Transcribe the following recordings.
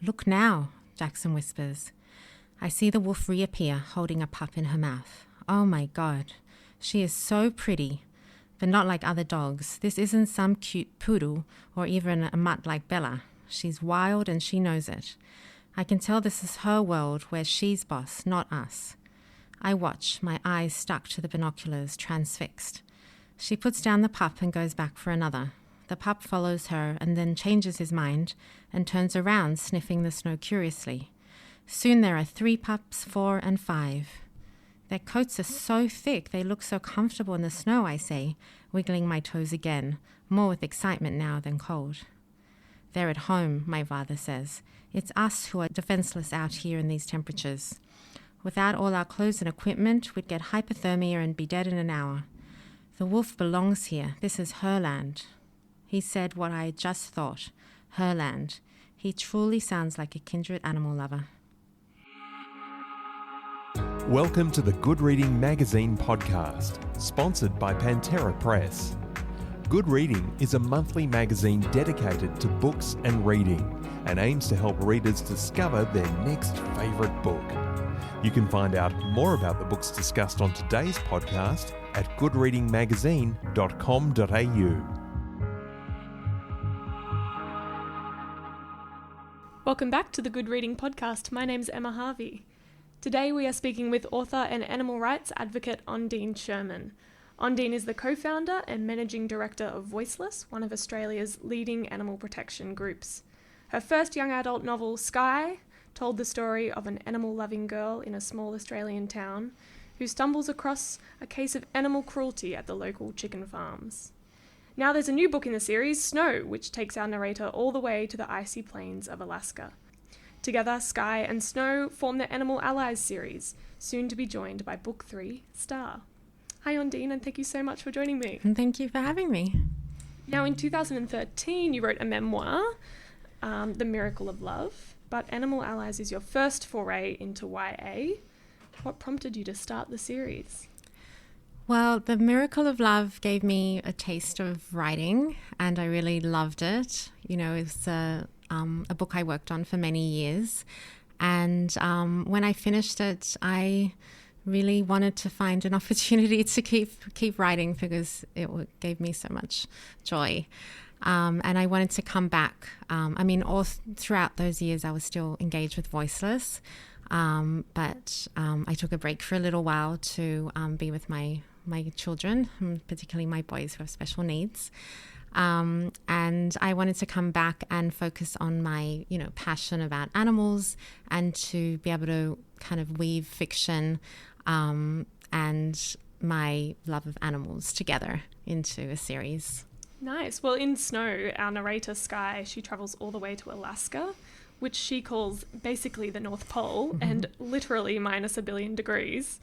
"Look now," Jackson whispers. I see the wolf reappear, holding a pup in her mouth. Oh my God, she is so pretty, but not like other dogs. This isn't some cute poodle or even a mutt like Bella. She's wild and she knows it. I can tell this is her world where she's boss, not us. I watch, my eyes stuck to the binoculars, transfixed. She puts down the pup and goes back for another. The pup follows her and then changes his mind and turns around, sniffing the snow curiously. Soon there are 3 pups, 4 and 5. Their coats are so thick, they look so comfortable in the snow, I say, wiggling my toes again, more with excitement now than cold. They're at home, my father says. It's us who are defenseless out here in these temperatures. Without all our clothes and equipment, we'd get hypothermia and be dead in an hour. The wolf belongs here. This is her land. He said what I had just thought. Her land. He truly sounds like a kindred animal lover. Welcome to the Good Reading Magazine podcast, sponsored by Pantera Press. Good Reading is a monthly magazine dedicated to books and reading and aims to help readers discover their next favourite book. You can find out more about the books discussed on today's podcast at goodreadingmagazine.com.au. Welcome back to the Good Reading podcast. My name's Emma Harvey. Today we are speaking with author and animal rights advocate Ondine Sherman. Ondine is the co-founder and managing director of Voiceless, one of Australia's leading animal protection groups. Her first young adult novel, Sky, told the story of an animal-loving girl in a small Australian town who stumbles across a case of animal cruelty at the local chicken farms. Now there's a new book in the series, Snow, which takes our narrator all the way to the icy plains of Alaska. Together, Sky and Snow form the Animal Allies series, soon to be joined by Book 3, Star. Hi Ondine, and thank you so much for joining me. And thank you for having me. Now in 2013 you wrote a memoir, The Miracle of Love, but Animal Allies is your first foray into YA. What prompted you to start the series? Well, The Miracle of Love gave me a taste of writing and I really loved it. You know, it's a book I worked on for many years. And when I finished it, I really wanted to find an opportunity to keep writing because it gave me so much joy. And I wanted to come back. All throughout those years, I was still engaged with Voiceless. But I took a break for a little while to be with my children, particularly my boys who have special needs. And I wanted to come back and focus on my, passion about animals and to be able to kind of weave fiction and my love of animals together into a series. Nice. Well, in Snow, our narrator, Sky, she travels all the way to Alaska, which she calls basically the North Pole and literally minus a billion degrees.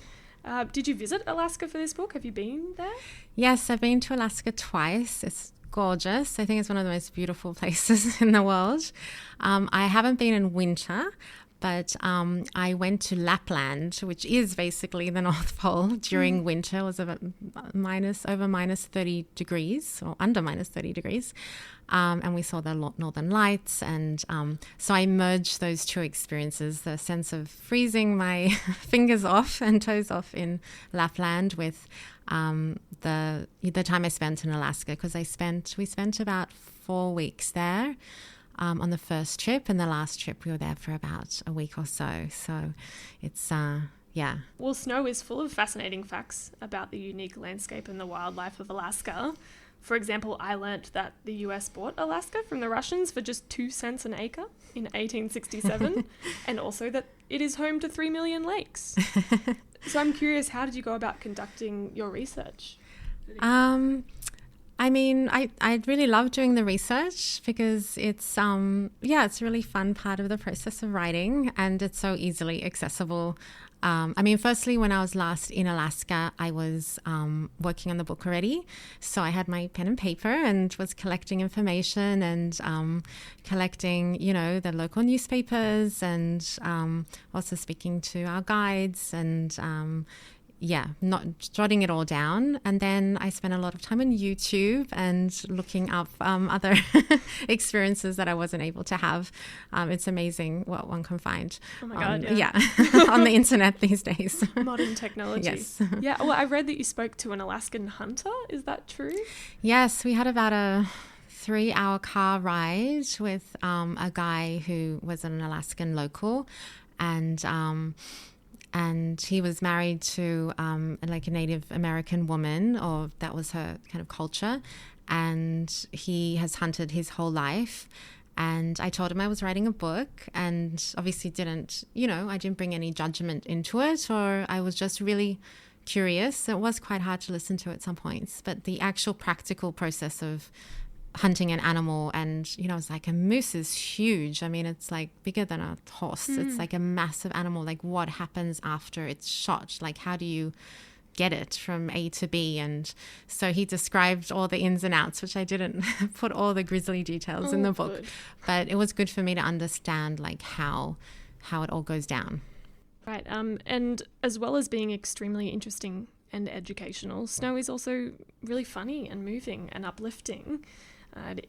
Did you visit Alaska for this book? Have you been there? Yes, I've been to Alaska twice. It's gorgeous. I think it's one of the most beautiful places in the world. I haven't been in winter, but I went to Lapland, which is basically the North Pole during winter. It was over minus 30 degrees or under minus 30 degrees. And we saw the Northern Lights. And so I merged those two experiences, the sense of freezing my fingers off and toes off in Lapland with the time I spent in Alaska, because we spent about 4 weeks there. On the first trip, and the last trip we were there for about a week or so. So it's, yeah. Well, Snow is full of fascinating facts about the unique landscape and the wildlife of Alaska. For example, I learnt that the US bought Alaska from the Russians for just 2 cents an acre in 1867, and also that it is home to 3 million lakes. So I'm curious, how did you go about conducting your research? I really love doing the research because it's a really fun part of the process of writing, and it's so easily accessible. Firstly, when I was last in Alaska, I was working on the book already. So I had my pen and paper and was collecting information and collecting, the local newspapers and also speaking to our guides and not jotting it all down. And then I spent a lot of time on YouTube and looking up other experiences that I wasn't able to have. It's amazing what one can find. Oh my God, on the internet these days. Modern technology. Yes. Yeah, well, I read that you spoke to an Alaskan hunter. Is that true? Yes, we had about a 3-hour car ride with a guy who was an Alaskan local, and he was married to like a Native American woman, or that was her kind of culture, and he has hunted his whole life. And I told him I was writing a book, and obviously I didn't bring any judgment into it, or I was just really curious. It was quite hard to listen to at some points, but the actual practical process of hunting an animal, and it's like a moose is huge. I mean, it's like bigger than a horse. It's like a massive animal. Like, what happens after it's shot? Like, how do you get it from A to B? And so he described all the ins and outs, which I didn't put all the grisly details in the book. Good. But it was good for me to understand like how it all goes down. Right. And as well as being extremely interesting and educational, Snow is also really funny and moving and uplifting.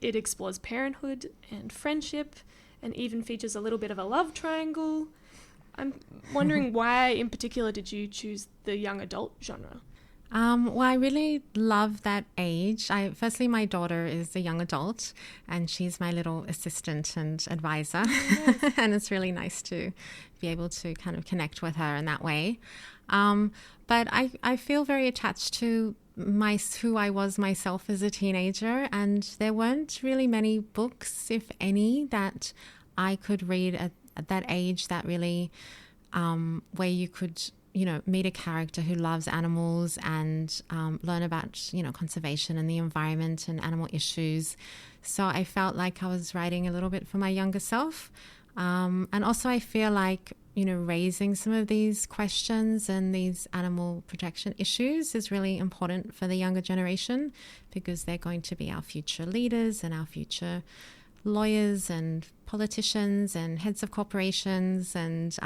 It explores parenthood and friendship, and even features a little bit of a love triangle. I'm wondering why in particular did you choose the young adult genre? Well, I really love that age. Firstly, my daughter is a young adult, and she's my little assistant and advisor. Yes. And it's really nice to be able to kind of connect with her in that way. But I feel very attached to who I was myself as a teenager, and there weren't really many books, if any, that I could read at that age that really where you could meet a character who loves animals and learn about conservation and the environment and animal issues. So I felt like I was writing a little bit for my younger self, and also I feel like raising some of these questions and these animal protection issues is really important for the younger generation, because they're going to be our future leaders and our future lawyers and politicians and heads of corporations, and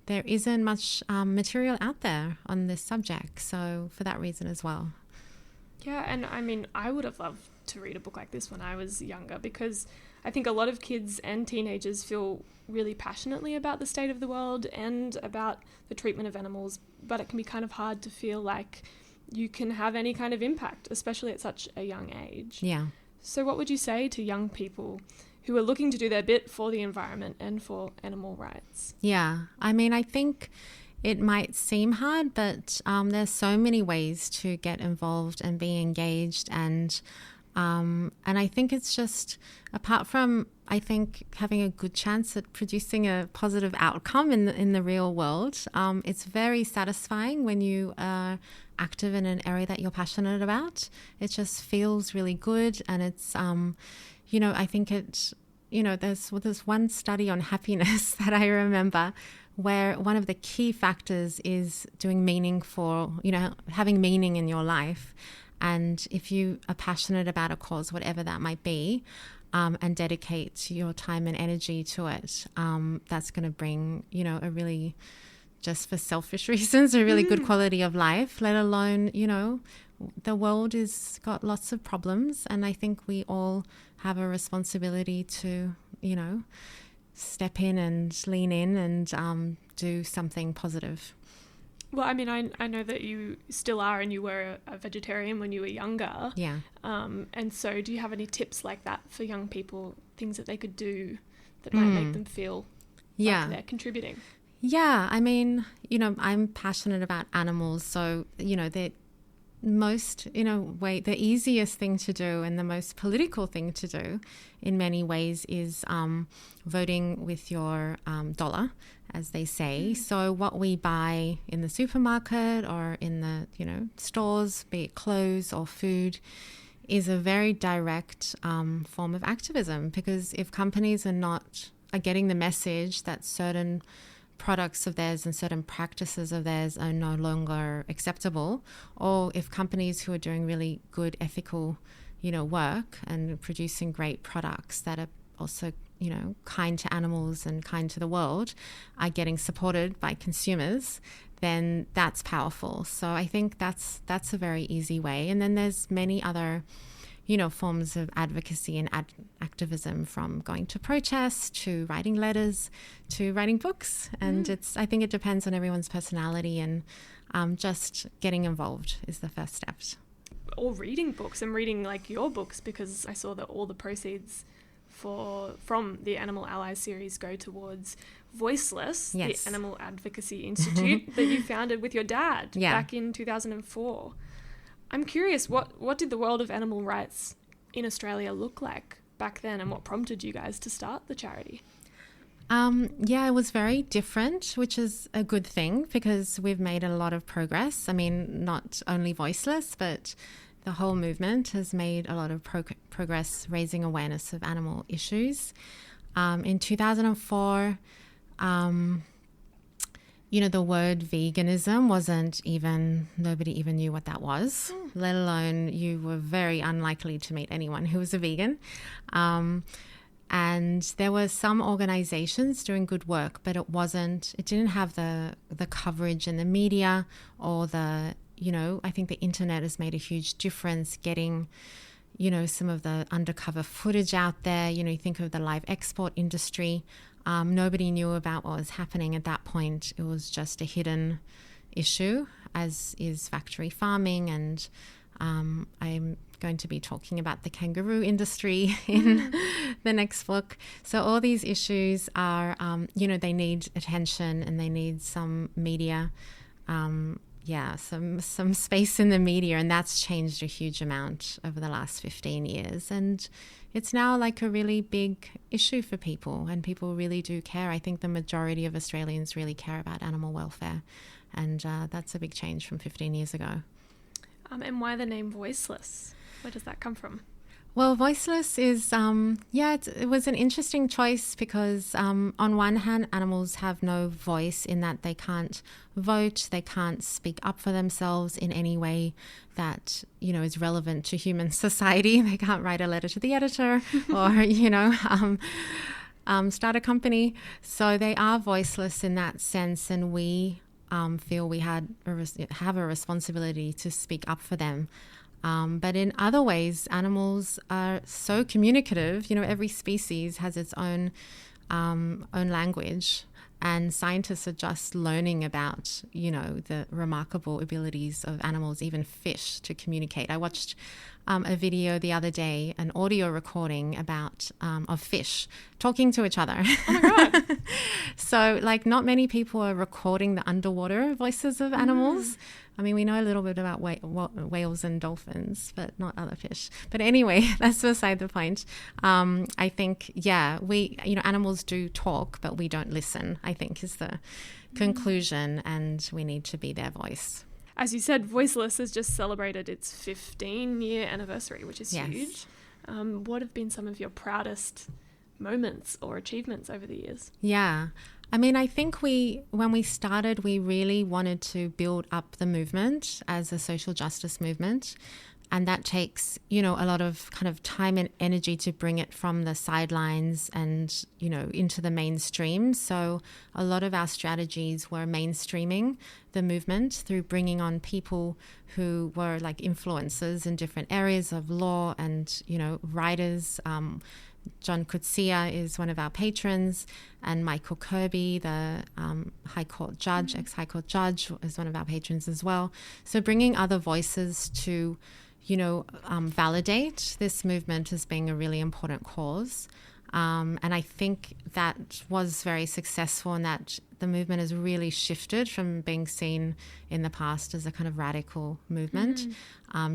there isn't much material out there on this subject. So for that reason as well. Yeah, and I mean, I would have loved to read a book like this when I was younger, because I think a lot of kids and teenagers feel really passionately about the state of the world and about the treatment of animals, but it can be kind of hard to feel like you can have any kind of impact, especially at such a young age. Yeah. So what would you say to young people who are looking to do their bit for the environment and for animal rights? Yeah, I mean, I think it might seem hard, but there's so many ways to get involved and be engaged, and I think it's just, apart from, I think, having a good chance at producing a positive outcome in the real world, it's very satisfying when you are active in an area that you're passionate about. It just feels really good, and it's, I think there's one study on happiness that I remember, where one of the key factors is doing meaning having meaning in your life. And if you are passionate about a cause, whatever that might be, and dedicate your time and energy to it, that's going to bring, a really, just for selfish reasons, a really good quality of life, let alone, the world has got lots of problems. And I think we all have a responsibility to, step in and lean in and do something positive. Well, I mean, I know that you still are, and you were a vegetarian when you were younger. Yeah. And so do you have any tips like that for young people, things that they could do that might make them feel like they're contributing? Yeah. I mean, I'm passionate about animals. So, the most, the easiest thing to do and the most political thing to do in many ways is voting with your dollar, as they say. So what we buy in the supermarket or in the, stores, be it clothes or food, is a very direct form of activism, because if companies are getting the message that certain products of theirs and certain practices of theirs are no longer acceptable, or if companies who are doing really good ethical, work and producing great products that are also, kind to animals and kind to the world are getting supported by consumers, then that's powerful. So I think that's a very easy way. And then there's many other, forms of advocacy and activism, from going to protests to writing letters to writing books. And I think it depends on everyone's personality, and just getting involved is the first step. Or reading books, and reading like your books, because I saw that all the proceeds from the Animal Allies series go towards Voiceless, the Animal Advocacy Institute that you founded with your dad back in 2004. I'm curious, what did the world of animal rights in Australia look like back then, and what prompted you guys to start the charity? It was very different, which is a good thing, because we've made a lot of progress. I mean, not only Voiceless, but the whole movement has made a lot of progress raising awareness of animal issues. In 2004, the word veganism nobody even knew what that was, let alone you were very unlikely to meet anyone who was a vegan. And there were some organizations doing good work, but it didn't have the coverage in the media, or I think the internet has made a huge difference getting, some of the undercover footage out there. You think of the live export industry. Nobody knew about what was happening at that point. It was just a hidden issue, as is factory farming. And I'm going to be talking about the kangaroo industry in the next book. So all these issues are, they need attention, and they need some media, some space in the media, and that's changed a huge amount over the last 15 years. And it's now like a really big issue for people, and people really do care. I think the majority of Australians really care about animal welfare, and that's a big change from 15 years ago. And why the name Voiceless? Where does that come from? Well, Voiceless is, it was an interesting choice, because on one hand, animals have no voice, in that they can't vote, they can't speak up for themselves in any way that, is relevant to human society. They can't write a letter to the editor or, start a company. So they are voiceless in that sense, and we feel we have a responsibility to speak up for them. But in other ways, animals are so communicative. Every species has its own language, and scientists are just learning about, the remarkable abilities of animals, even fish, to communicate. I watched a video the other day, an audio recording of fish talking to each other. Oh my God. So not many people are recording the underwater voices of animals. I mean, we know a little bit about whales and dolphins, but not other fish. But anyway, that's beside the point. I think, animals do talk, but we don't listen, I think, is the conclusion, and we need to be their voice. As you said, Voiceless has just celebrated its 15-year anniversary, which is huge. What have been some of your proudest moments or achievements over the years? Yeah. I mean, I think when we started, we really wanted to build up the movement as a social justice movement. And that takes, a lot of kind of time and energy to bring it from the sidelines and, into the mainstream. So a lot of our strategies were mainstreaming the movement through bringing on people who were like influencers in different areas of law and, writers. John Coetzee is one of our patrons, and Michael Kirby, the High Court judge, ex-High Court judge, is one of our patrons as well. So bringing other voices to validate this movement as being a really important cause. And I think that was very successful, and that the movement has really shifted from being seen in the past as a kind of radical movement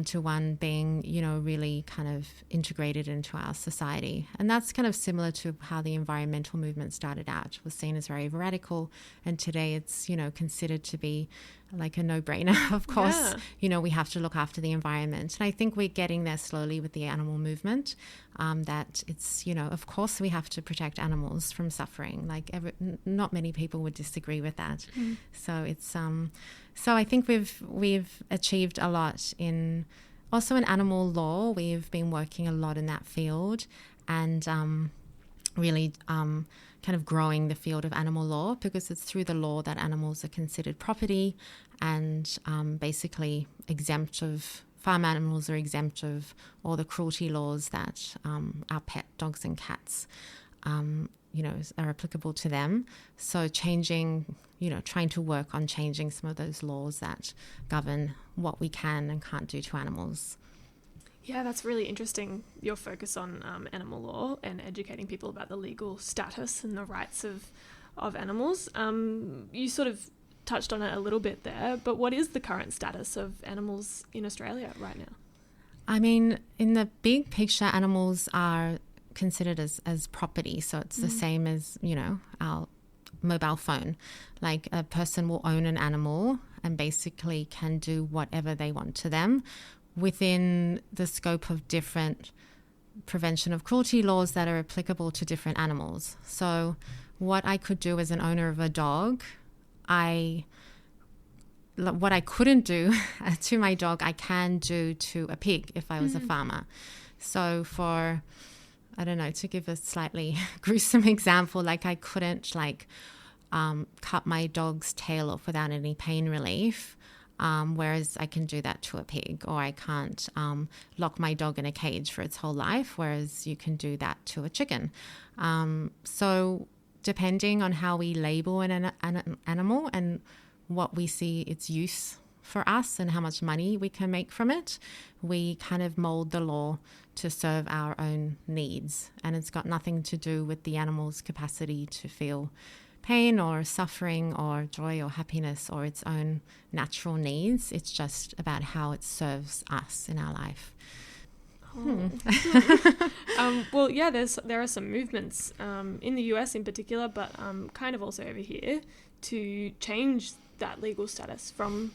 to one being, really kind of integrated into our society. And that's kind of similar to how the environmental movement started out. It was seen as very radical, and today it's, considered to be like a no-brainer. Of course, we have to look after the environment. And I think we're getting there slowly with the animal movement, that it's, of course we have to protect animals from suffering. Like not many people would disagree with that. So it's, so I think we've achieved a lot in animal law. We've been working a lot in that field, and really kind of growing the field of animal law, because it's through the law that animals are considered property and basically exempt of, farm animals are exempt of all the cruelty laws that our pet dogs and cats, are applicable to them. So changing, trying to work on changing some of those laws that govern what we can and can't do to animals. Yeah, that's really interesting, your focus on animal law and educating people about the legal status and the rights of animals. You sort of touched on it a little bit there, but what is the current status of animals in Australia right now? I mean, in the big picture, animals are considered as property. So it's the same as, our mobile phone. Like a person will own an animal and basically can do whatever they want to them within the scope of different prevention of cruelty laws that are applicable to different animals. So what I could do as an owner of a dog, what I couldn't do to my dog, I can do to a pig if I was a farmer. So for, I don't know, to give a slightly gruesome example, like I couldn't cut my dog's tail off without any pain relief. Whereas I can do that to a pig, or I can't lock my dog in a cage for its whole life, whereas you can do that to a chicken. So depending on how we label an animal and what we see its use for us and how much money we can make from it, we kind of mold the law to serve our own needs. And it's got nothing to do with the animal's capacity to feel pain or suffering or joy or happiness or its own natural needs. It's just about how it serves us in our life. Well, yeah, there are some movements in the US in particular, but kind of also over here, to change that legal status from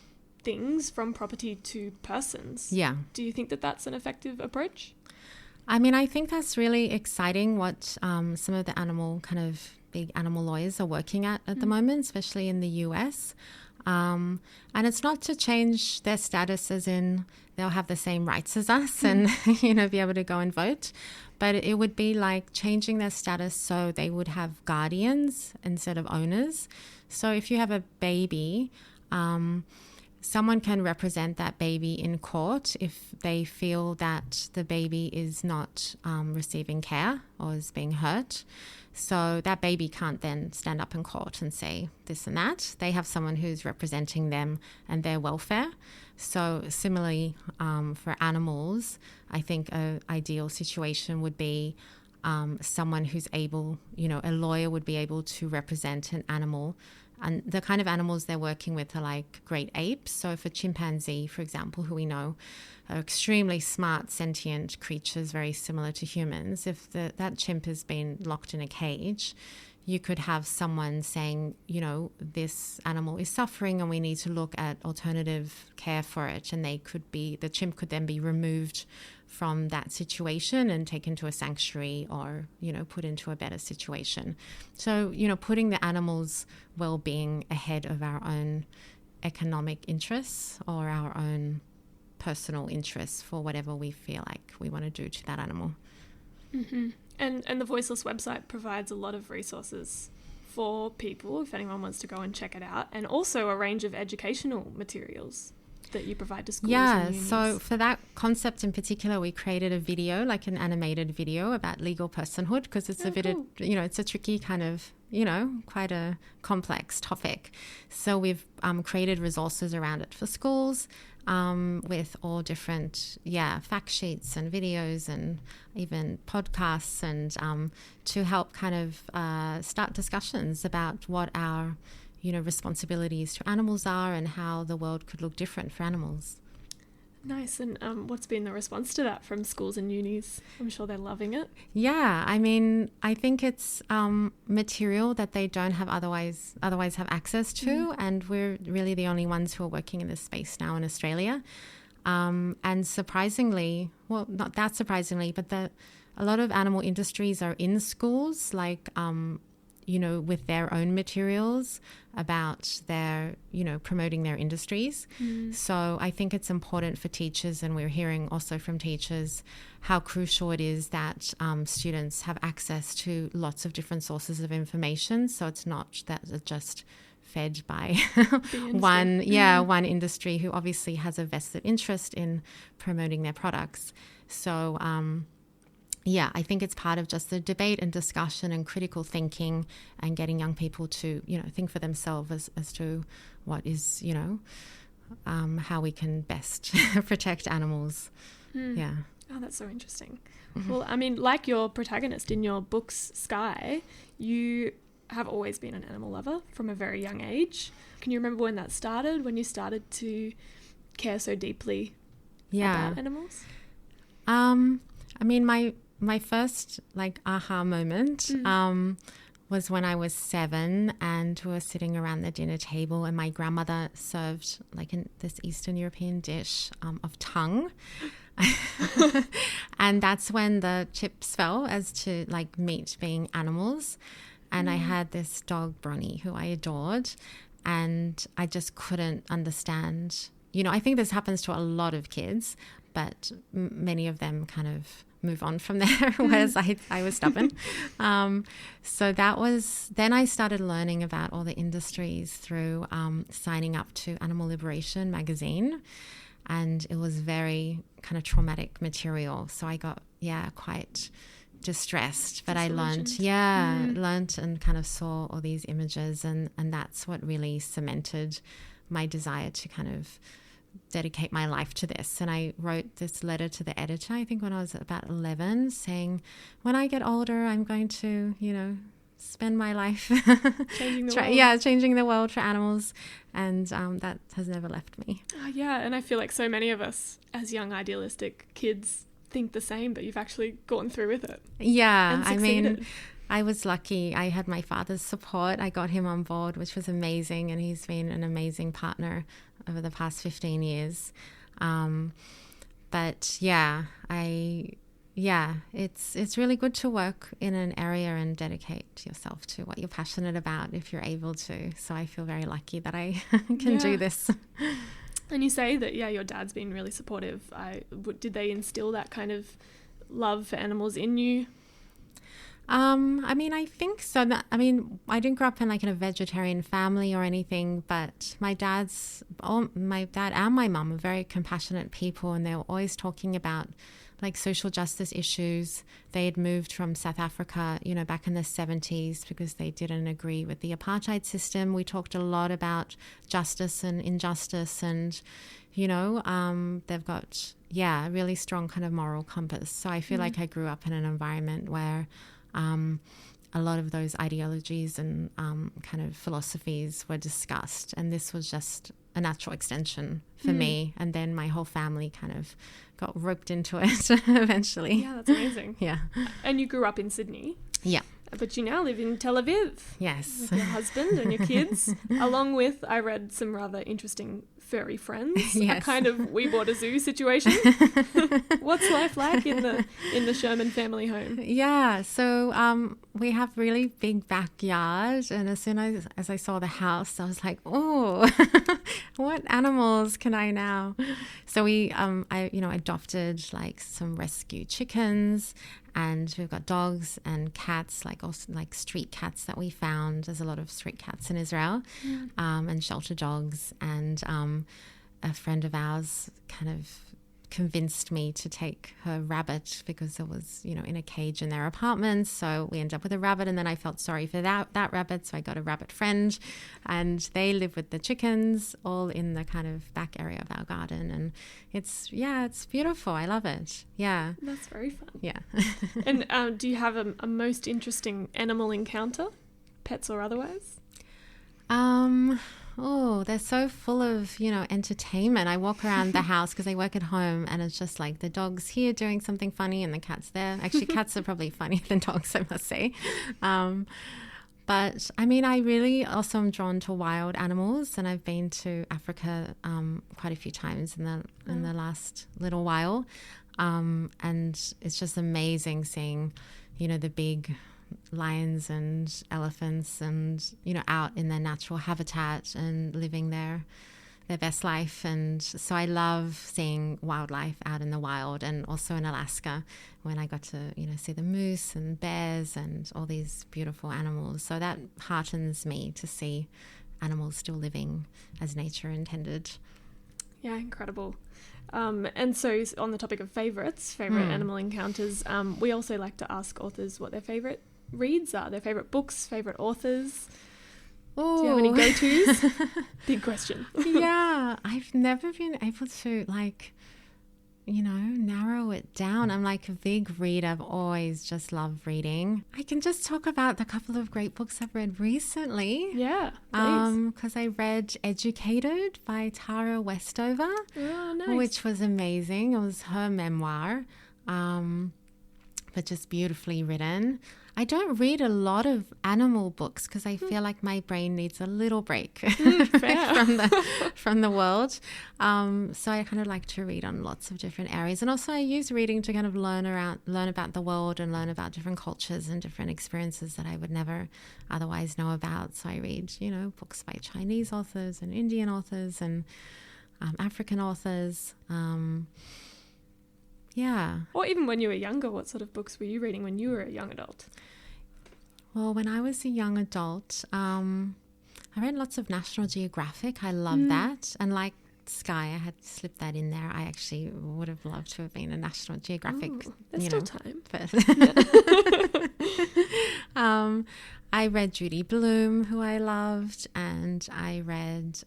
property to persons. Yeah. Do you think that that's an effective approach? I mean, I think that's really exciting what some of the big animal lawyers are working at the moment, especially in the US. And it's not to change their status as in they'll have the same rights as us and, be able to go and vote. But it would be like changing their status so they would have guardians instead of owners. So if you have a baby, someone can represent that baby in court if they feel that the baby is not receiving care or is being hurt. So that baby can't then stand up in court and say this and that. They have someone who's representing them and their welfare. So similarly, for animals, I think an ideal situation would be someone who's able, a lawyer would be able to represent an animal. And the kind of animals they're working with are like great apes. So if a chimpanzee, for example, who we know are extremely smart, sentient creatures, very similar to humans, if that chimp has been locked in a cage, you could have someone saying, this animal is suffering and we need to look at alternative care for it. And the chimp could then be removed from that situation and taken to a sanctuary or, put into a better situation. So, putting the animal's well-being ahead of our own economic interests or our own personal interests for whatever we feel like we want to do to that animal. Mm-hmm. And the Voiceless website provides a lot of resources for people if anyone wants to go and check it out, and also a range of educational materials that you provide to schools. Yeah, and unis. So for that concept in particular, we created a video, like an animated video about legal personhood, because it's it's a tricky kind of, quite a complex topic. So we've created resources around it for schools with all different, fact sheets and videos and even podcasts, and to help kind of start discussions about what our responsibilities to animals are and how the world could look different for animals. Nice. And what's been the response to that from schools and unis? I'm sure they're loving it. Yeah, I mean, I think it's material that they don't have otherwise have access to, and we're really the only ones who are working in this space now in Australia. And surprisingly, well, not that surprisingly, but a lot of animal industries are in schools, like with their own materials about their, promoting their industries. So I think it's important for teachers, and we're hearing also from teachers how crucial it is that students have access to lots of different sources of information. So it's not that it's just fed by one industry who obviously has a vested interest in promoting their products. So I think it's part of just the debate and discussion and critical thinking and getting young people to, think for themselves as to what is, how we can best protect animals. Yeah. Oh, that's so interesting. Well, I mean, like your protagonist in your books, Sky, you have always been an animal lover from a very young age. Can you remember when that started, when you started to care so deeply about animals? I mean, my first aha moment was when I was 7 and we were sitting around the dinner table and my grandmother served this Eastern European dish of tongue. And that's when the chips fell as to meat being animals. And I had this dog, Bronny, who I adored, and I just couldn't understand. I think this happens to a lot of kids, but many of them kind of move on from there, whereas I was stubborn. So then I started learning about all the industries through signing up to Animal Liberation magazine, and it was very kind of traumatic material. So I got, quite distressed, but I learned and kind of saw all these images, and that's what really cemented my desire to kind of dedicate my life to this. And I wrote this letter to the editor, I think when I was about 11, saying, when I get older, I'm going to, spend my life changing the world for animals. And that has never left me. Oh, yeah. And I feel like so many of us as young idealistic kids think the same, but you've actually gone through with it. Yeah. And I succeeded. mean, I was lucky. I had my father's support. I got him on board, which was amazing. And he's been an amazing partner over the past 15 years. But it's really good to work in an area and dedicate yourself to what you're passionate about if you're able to. So I feel very lucky that I can do this. And you say that, your dad's been really supportive. Did they instill that kind of love for animals in you? I mean, I think so. I didn't grow up in a vegetarian family or anything, but my dad and my mum are very compassionate people, and they were always talking about social justice issues. They had moved from South Africa, back in the 70s because they didn't agree with the apartheid system. We talked a lot about justice and injustice, and they've got a really strong kind of moral compass. So I feel like I grew up in an environment where a lot of those ideologies and kind of philosophies were discussed, and this was just a natural extension for me. And then my whole family kind of got roped into it eventually. Yeah, that's amazing. Yeah. And you grew up in Sydney. Yeah. But you now live in Tel Aviv. Yes. With your husband and your kids, along with, I read, some rather interesting furry friends. Yes. A kind of we bought a zoo situation. What's life like in the Sherman family home? Yeah, so we have really big backyard, and as soon as I saw the house, I was like, oh, what animals can I now? So we I adopted some rescue chickens, and we've got dogs and cats, also street cats that we found. There's a lot of street cats in Israel, and shelter dogs. And a friend of ours kind of convinced me to take her rabbit because it was, in a cage in their apartment. So we ended up with a rabbit, and then I felt sorry for that rabbit. So I got a rabbit friend, and they live with the chickens all in the kind of back area of our garden. And it's beautiful. I love it. Yeah. That's very fun. Yeah. And do you have a most interesting animal encounter, pets or otherwise? They're so full of, entertainment. I walk around the house because I work at home, and it's just the dog's here doing something funny and the cat's there. Actually, cats are probably funnier than dogs, I must say. But I really also am drawn to wild animals, and I've been to Africa quite a few times in the last little while. And it's just amazing seeing, the big lions and elephants and, out in their natural habitat and living their best life. And so I love seeing wildlife out in the wild, and also in Alaska when I got to, see the moose and bears and all these beautiful animals. So that heartens me to see animals still living as nature intended. Yeah, incredible. And so on the topic of favorite animal encounters, we also like to ask authors what their favorite reads are, their favorite books, favorite authors. Ooh. Do you have any go-tos? Big question. Yeah, I've never been able to narrow it down. I'm like a big reader. I've always just loved reading. I can just talk about the couple of great books I've read recently. Yeah, please. Because I read Educated by Tara Westover, nice. which was amazing. It was her memoir, but just beautifully written. I don't read a lot of animal books because I feel like my brain needs a little break from the world. So I kind of like to read on lots of different areas. And also I use reading to kind of learn about the world and learn about different cultures and different experiences that I would never otherwise know about. So I read, books by Chinese authors and Indian authors and African authors. Yeah. Or even when you were younger, what sort of books were you reading when you were a young adult? Well, when I was a young adult, I read lots of National Geographic. I love that. And like Sky, I had slipped that in there. I actually would have loved to have been a National Geographic. There's still time. But I read Judy Blume, who I loved, and I read...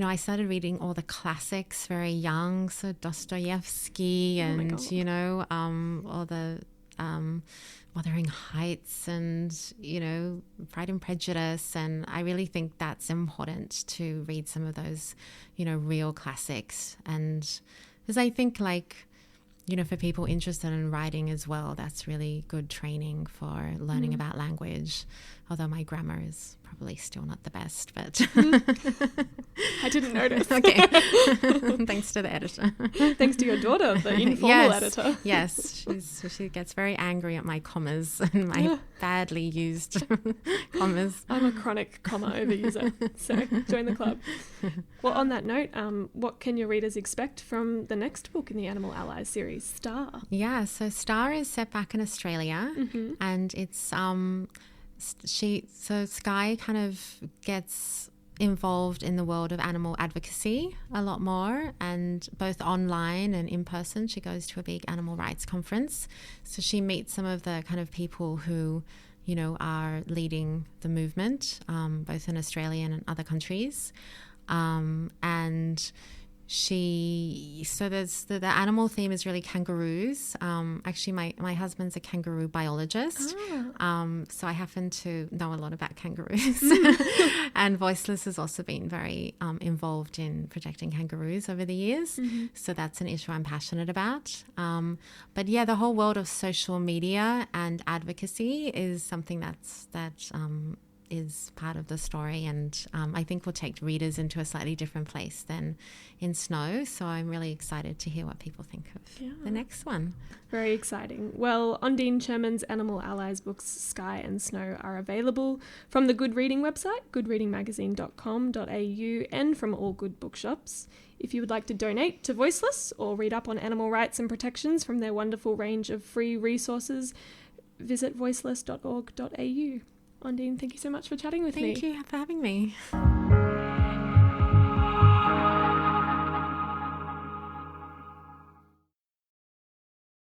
I started reading all the classics very young, so Dostoevsky and, all the Wuthering Heights and, Pride and Prejudice. And I really think that's important to read some of those, real classics. And because I think for people interested in writing as well, that's really good training for learning about language. Although my grammar is probably still not the best, but I didn't notice. Okay. Thanks to the editor. Thanks to your daughter, the informal editor. Yes, she gets very angry at my commas and my badly used commas. I'm a chronic comma overuser, so join the club. Well, on that note, what can your readers expect from the next book in the Animal Allies series, Star? Yeah, so Star is set back in Australia, and it's Sky kind of gets involved in the world of animal advocacy a lot more, and both online and in person. She goes to a big animal rights conference, so she meets some of the kind of people who are leading the movement, both in Australia and in other countries, and there's the animal theme is really kangaroos. Actually, my husband's a kangaroo biologist, so I happen to know a lot about kangaroos. And Voiceless has also been very involved in protecting kangaroos over the years, so that's an issue I'm passionate about. But yeah, the whole world of social media and advocacy is something that is part of the story, and I think will take readers into a slightly different place than in Snow. So I'm really excited to hear what people think of the next one. Very exciting. Well, Ondine Sherman's Animal Allies books Sky and Snow are available from the Good Reading website, goodreadingmagazine.com.au, and from all good bookshops. If you would like to donate to Voiceless or read up on animal rights and protections from their wonderful range of free resources, visit voiceless.org.au. Ondine, thank you so much for chatting with me. Thank you for having me.